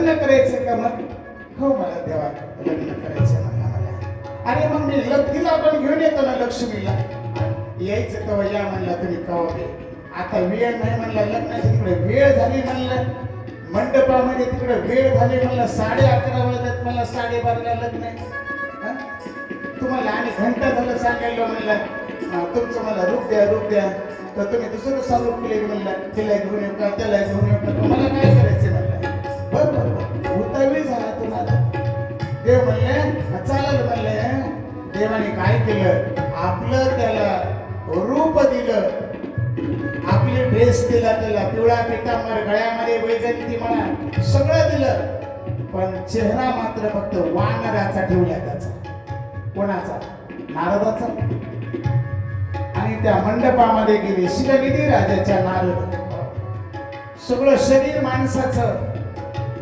लग्न करायचं का मग? हो मला देवा लग्न करायचं म्हणला मला. अरे मग मी तिला आपण घेऊन येतो ना लक्ष्मीला. यायचं तेव्हा या म्हणला तुम्ही कवा. आता वेळ नाही म्हणला, लग्नाची तिकडे वेळ झाली म्हणलं, मंडपामध्ये तिकडे वेळ झाली म्हणलं, 11:30 वाजत मला 12:30ला लग्न आहे. तुम्हाला आणि घंटा झालं सांगायला म्हणलं तुमचं मला रूप द्या, तर तुम्ही दुसरं चालू केले म्हणलं, तिला घेऊन येऊ का त्याला घेऊन येऊ का, तुम्हाला काय करायचं म्हणलं. बरोबर उतावी झाला तुम्हाला. देव म्हणले चालेल म्हणले. देवाने काय केलं, आपलं त्याला रूप दिलं, आपली ड्रेस दिला, त्याला पिवळा पितांबर, गळ्यामध्ये वैजयंती म्हणा सगळं दिलं, पण चेहरा मात्र फक्त वानराचा ठेवला. त्याचा कोणाचा? नारदाचा. आणि त्या मंडपामध्ये गेली शिलागिरी राजाच्या नारद. सगळं शरीर माणसाचं,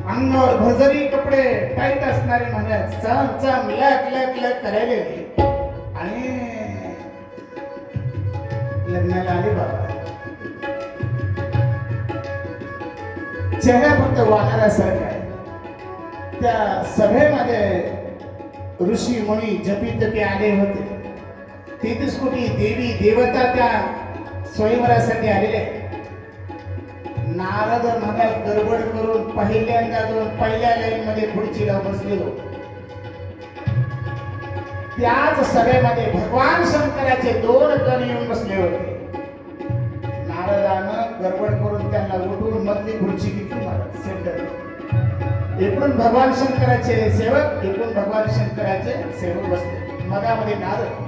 अंगावर भरजरी कपडे टाईट असणारे म्हणायचं, चाम चाम लक लक लक करायले. आणि लग्नाला आले बाबा. चेहरा फक्त वानरासारखा आहे. त्या सभेमध्ये ऋषी मुनी जपी आले होते. 33 कोटी देवी देवता त्या स्वयंवरासाठी आलेले. नारद महाराज गडबड करून पहिल्यांदा जाऊन पहिल्या लाईन मध्ये खुर्चीला बसलेलो. त्याच सभेमध्ये भगवान शंकराचे 2 गण येऊन बसले होते. नारदानं गडबड करून त्यांना उठवून मधली खुर्ची घेतली महाराज सेंटर. एकूण भगवान शंकराचे सेवक, एकूण भगवान शंकराचे सेवक बसले. मधामध्ये नारद.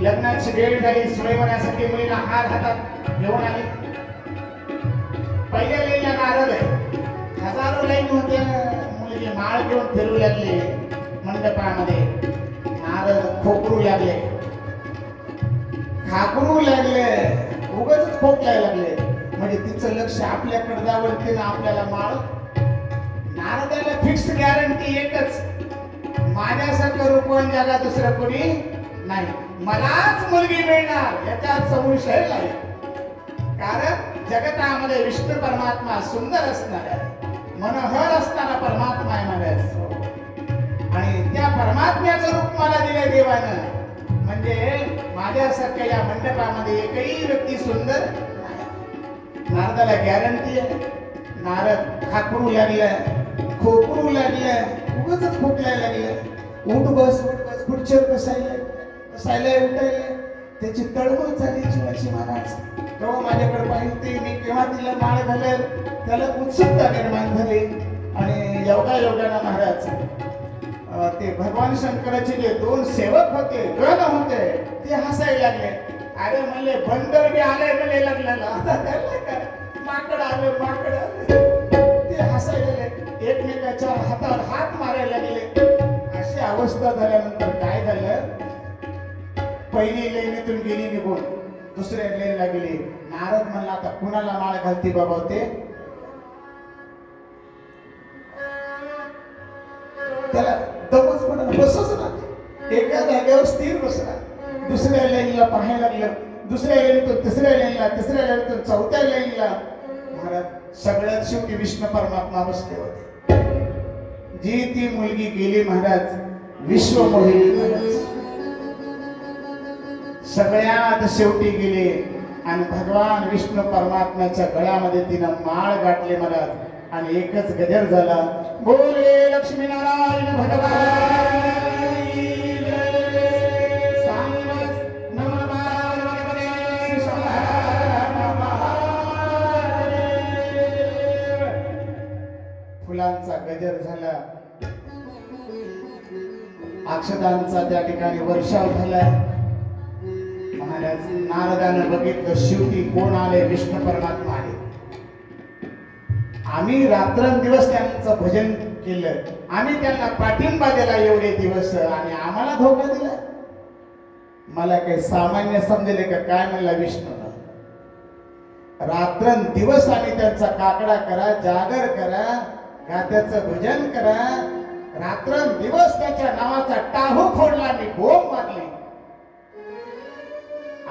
लग्नाची वेळ झाली, स्वयंवरासाठी मुलीला हार हातात घेऊन आले. पहिल्या लाईनला नारद आहे. हजारो लाईन होते. मुलगी माळ घेऊन फिरू लागले मंडपामध्ये. नारद खोकरू लागले, खाकरू लागले, उगाच खोकलाय लागले. म्हणजे तिचं लक्ष आपल्याकडे जावं, तिनं आपल्याला माळ. नारदाला फिक्स गॅरंटी एकच, माझ्यासारखं रूपवान जगात दुसरं कोणी नाही, मलाच मुलगी मिळणार याच्यात संशय नाही. कारण जगतामध्ये विष्णू परमात्मा सुंदर असणार आहे, मनोहर असणारा परमात्मा आहे महाराज. आणि त्या परमात्म्याचं रूप मला दिलंय देवानं. म्हणजे माझ्यासारख्या या मंडपामध्ये एकही व्यक्ती सुंदर नाही. नारदाला गॅरंटी आहे. नारद खाकरू लागलं, खोकरू लागलं, उगाच खोकलायला लागलं. उठ बस खुर्चीवर बसायला उठायला. त्याची तळमळ झाली जीवाची महाराज. तेव्हा माझ्याकडे पाहिजे मी केव्हा तिला माळ घालेल, त्याला उत्सुकता निर्माण झाली. आणि योगायोगानं महाराज ते भगवान शंकराचे जे 2 सेवक होते, गण होते, ते हसायला लागले. अरे म्हणले बंदर बी आले म्हणले लग्नाला, माकड आले माकड आले. ते हसायला लागले, एकमेकाच्या हातावर हात मारायला लागले. अशी अवस्था झाल्यानंतर काय झालं, पहिली लाईनीतून गेली निघून, दुसऱ्या लाईनला गेली. नारद म्हणला आता कुणाला माळ घालती बाबा ते. त्याला दमच पडला, बसच ना, एका जागेवर स्थिर बसला. दुसऱ्या लाईनला पाहायला लागलं, दुसऱ्या लाईनीतून तिसऱ्या लाईनला, तिसऱ्या लाईनीतून चौथ्या लाईनला. महाराज सगळ्यात शेवटी विष्णू परमात्मा बसले होते. जी ती मुलगी गेली महाराज विश्वमोहिनी महाराज. सगळ्यात शेवटी गेले आणि भगवान विष्णू परमात्म्याच्या गळ्यामध्ये तिनं माळ गाठले महाराज. आणि एकच गजर झाला, बोले लक्ष्मीनारायण भगवान. फुलांचा गजर झाला, अक्षतांचा त्या ठिकाणी वर्षाव झाला. महाराज नारदानं बघितलं, शेवटी कोण आले, विष्णू परमात्मा आले. आम्ही रात्रंदिवस त्यांचं भजन केलं, आम्ही त्यांना पाठिंबा दिला एवढे दिवस, आणि आम्हाला धोका दिला. मला काही सामान्य समजले का काय म्हणला विष्णू. रात्रंदिवस आम्ही त्यांचा काकडा करा, जागर करा, गात्याचं भजन करा, रात्रंदिवस त्याच्या नावाचा टाहू फोडला, मी बोंब मारली,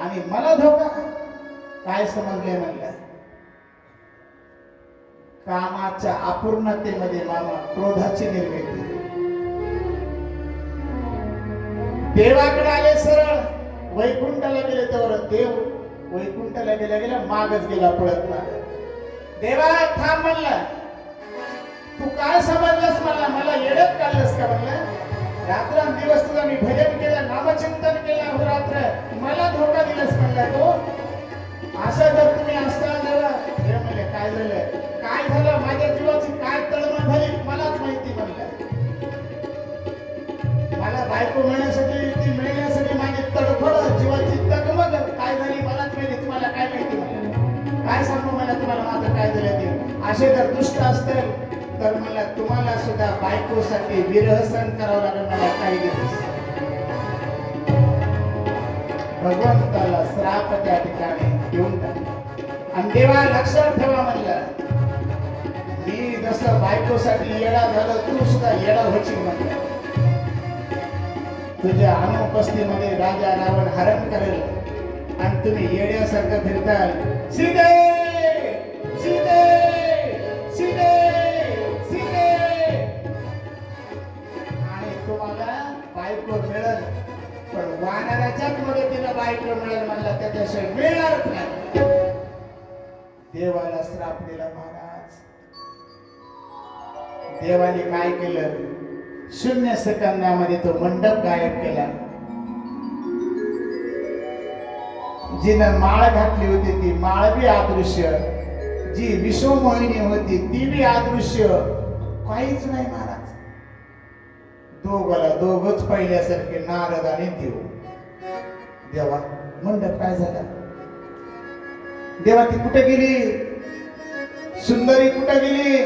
आणि मला धोका काय समजले म्हणलं. कामाच्या अपूर्णतेमध्ये मामा क्रोधाची निर्मिती. देवाकडे आले सरळ, वैकुंठाला गेले तर देव वैकुंठाला गेल्या गेल्या मागच गेला पळत माग. देवा थांब म्हणला, तू काय समजलंस मला येडत काढलंस का म्हणलं? रात्रंदिवस तुझा मी भजन केलं, नामचिंतन केलं अहोरात्र, मला धोका दिलास म्हणला तो. असं जर तुम्ही असता देवा, देव म्हणले काय झालं? काय झालं? माझ्या जीवाची काय तळमळ झाली मलाच माहिती म्हणलं. मला बायको मिळण्यासाठी, ती मिळण्यासाठी माझी तडफड, जीवाची तगमग काय झाली मलाच माहिती, तुम्हाला काय माहिती म्हणलं? काय सांगू मला तुम्हाला माझं काय झालं ते? असे जर दुष्ट असतील तर मला तुम्हाला सुद्धा बायकोसाठी विरह सहन करावं लागेल. मला काही दिवस भगवंताला श्राप त्या ठिकाणी देऊन टाकला. आणि देवा लक्षात ठेवा म्हणलं, मी जसं बायकोसाठी येडा झालो तू सुद्धा येडा होशील म्हणलं. तुझ्या अनुपस्थितीमध्ये राजा रावण हरण करेल आणि तुम्ही येड्यासारखं फिरताल. सीते सीते सीते सीते, आणि तुम्हाला बायको मिळेल, पण वानराच्याच मदतीनं बायको मिळेल म्हणला, त्याच्याशिवाय मिळणारच नाही. देवाला श्राप दिला महाराज. देवाने काय केलं? 0 सेकंदामध्ये तो मंडप गायब केला. जिनं माळ घातली होती ती माळ बी अदृश्य, जी विश्वमोहिनी होती ती बी अदृश्य, काहीच नाही महाराज. दोघच पहिल्यासारखे नारद आणि देव. देवा मंडप काय झाला? देवा ती कुठे गेली? सुंदरी कुठे गेली?